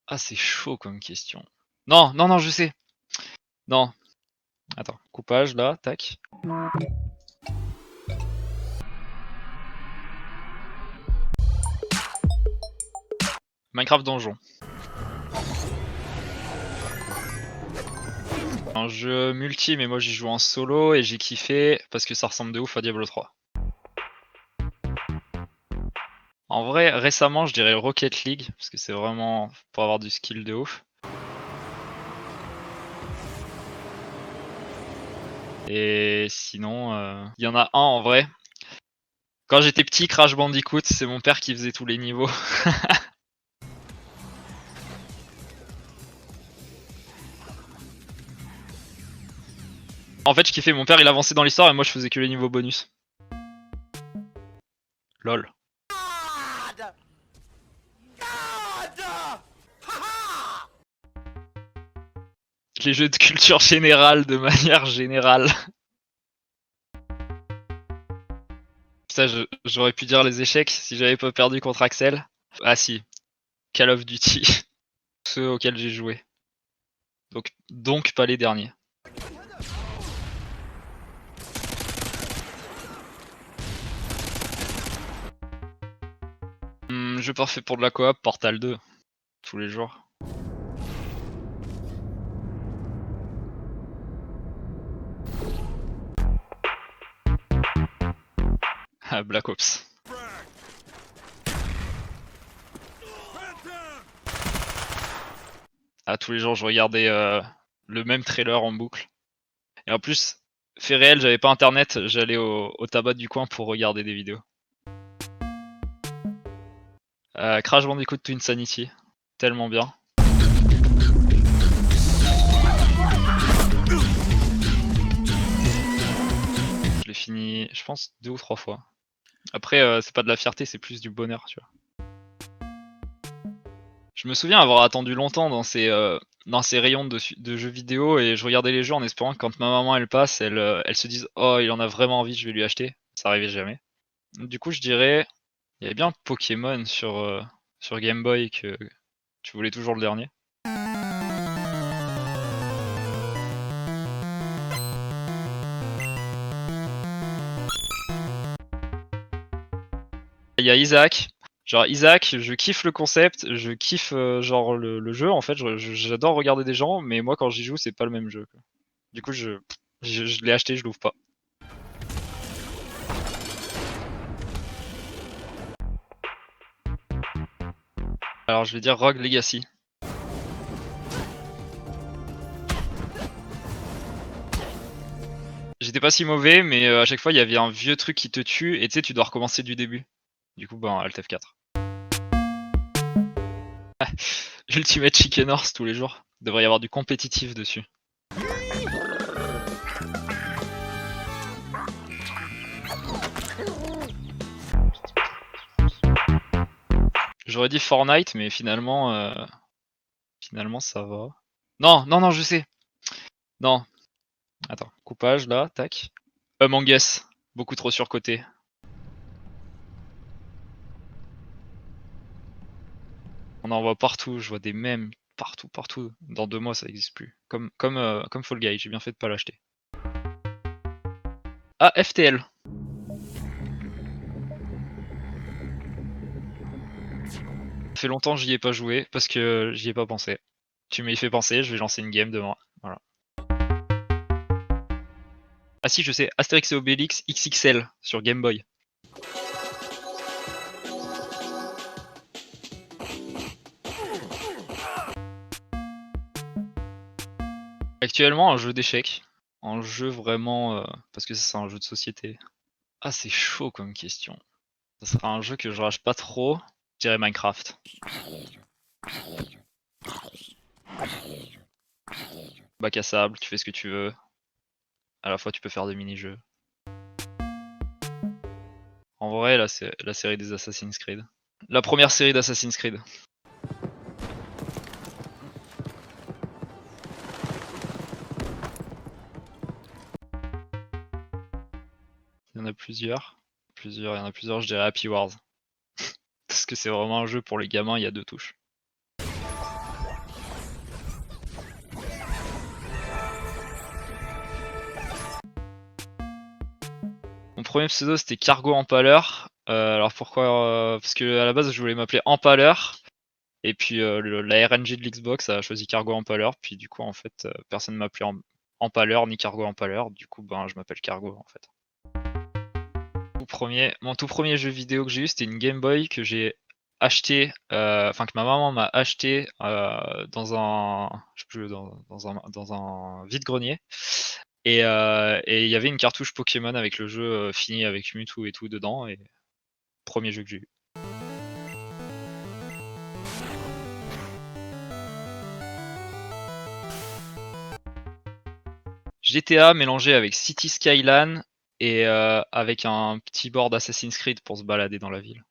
Ah, c'est chaud comme question. Non, non, non, je sais. Non. Attends, coupage là, tac. Minecraft Donjon. Un jeu multi, mais moi j'y joue en solo et j'ai kiffé parce que ça ressemble de ouf à Diablo 3. En vrai, récemment, je dirais Rocket League parce que c'est vraiment pour avoir du skill de ouf. Et sinon, il y en a un en vrai. Quand j'étais petit, Crash Bandicoot, c'est mon père qui faisait tous les niveaux. En fait, je kiffais, mon père il avançait dans l'histoire et moi je faisais que les niveaux bonus. Lol. Les jeux de culture générale de manière générale. Ça, j'aurais pu dire les échecs si j'avais pas perdu contre Axel. Ah si, Call of Duty. Ceux auxquels j'ai joué. Donc pas les derniers. Jeu parfait pour de la coop, Portal 2. Tous les jours. Ah, Black Ops. Ah, tous les jours je regardais le même trailer en boucle. Et en plus, fait réel, j'avais pas internet, j'allais au tabac du coin pour regarder des vidéos. Crash Bandicoot to Insanity. Tellement bien. Je l'ai fini, je pense, 2 ou 3 fois. Après, c'est pas de la fierté, c'est plus du bonheur, tu vois. Je me souviens avoir attendu longtemps dans ces rayons de jeux vidéo et je regardais les jeux en espérant que quand ma maman elle passe, elle se dise «Oh, il en a vraiment envie, je vais lui acheter». Ça arrivait jamais. Du coup, je dirais, il y avait bien Pokémon sur Game Boy que tu voulais toujours le dernier. Il y a Isaac. Genre Isaac, je kiffe le concept, je kiffe genre le jeu en fait, j'adore regarder des gens, mais moi quand j'y joue c'est pas le même jeu, quoi. Du coup je l'ai acheté, je l'ouvre pas. Alors je vais dire Rogue Legacy. J'étais pas si mauvais, mais à chaque fois il y avait un vieux truc qui te tue et tu sais tu dois recommencer du début. Du coup ben Alt F4. Ultimate Chicken Horse tous les jours. Il devrait y avoir du compétitif dessus. J'aurais dit Fortnite, mais finalement ça va. Non, non, non, je sais. Non. Attends, coupage là, tac. Among Us, beaucoup trop surcoté. On en voit partout, je vois des mèmes partout, partout. Dans 2 mois ça existe plus. Comme Fall Guy, j'ai bien fait de pas l'acheter. Ah, FTL. Ça fait longtemps que j'y ai pas joué parce que j'y ai pas pensé. Tu m'y fais penser, je vais lancer une game demain. Voilà. Ah si, je sais, Astérix et Obélix XXL sur Game Boy. Actuellement, un jeu d'échecs. Un jeu vraiment... parce que ça, c'est un jeu de société. Ah, c'est chaud comme question. Ça sera un jeu que je rage pas trop. Je dirais Minecraft. Bac à sable, tu fais ce que tu veux. À la fois, tu peux faire des mini-jeux. En vrai, là, c'est la série des Assassin's Creed. La première série d'Assassin's Creed. Il y en a plusieurs. Il y en a plusieurs, je dirais Happy Wars. Parce que c'est vraiment un jeu pour les gamins, il y a 2 touches. premier pseudo c'était Cargo Empaleur. Alors pourquoi? Parce que à la base je voulais m'appeler Empaleur et puis la RNG de l'Xbox a choisi Cargo Empaleur, puis du coup en fait personne m'a appelé Empaleur ni Cargo Empaleur, du coup ben je m'appelle Cargo en fait. Mon tout premier jeu vidéo que j'ai eu, c'était une Game Boy que j'ai acheté, enfin que ma maman m'a acheté dans un, je sais plus, dans un vide-grenier. Et il y avait une cartouche Pokémon avec le jeu fini avec Mewtwo et tout dedans. Et premier jeu que j'ai eu. GTA mélangé avec City Skyline et avec un petit board Assassin's Creed pour se balader dans la ville.